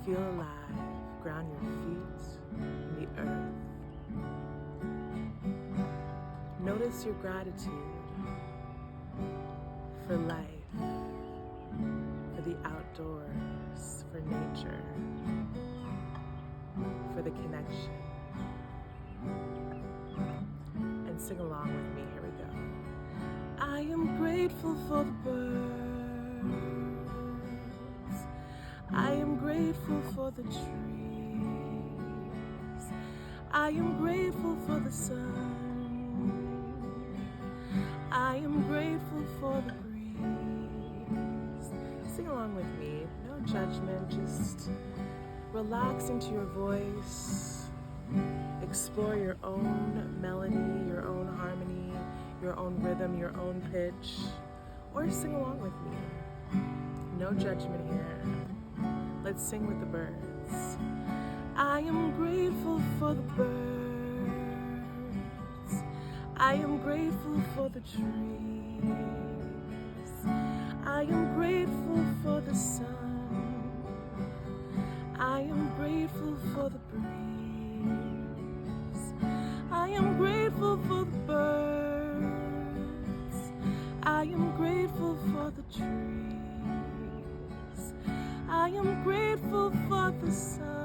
Feel alive. Ground your feet in the earth. Notice your gratitude for life, for the outdoors, for nature, for the connection. And sing along with me. Here we go. I am grateful for the birds. I am grateful for the trees. I am grateful for the sun. I am grateful for the breeze. Sing along with me. No judgment, just relax into your voice. Explore your own melody, your own harmony, your own rhythm, your own pitch, or sing along with me. No judgment here. Let's sing with the birds. I am grateful for the birds. I am grateful for the trees. I am grateful for the sun. I am grateful for the breeze. I am grateful for the birds. I am grateful for the trees. I am grateful for the sun.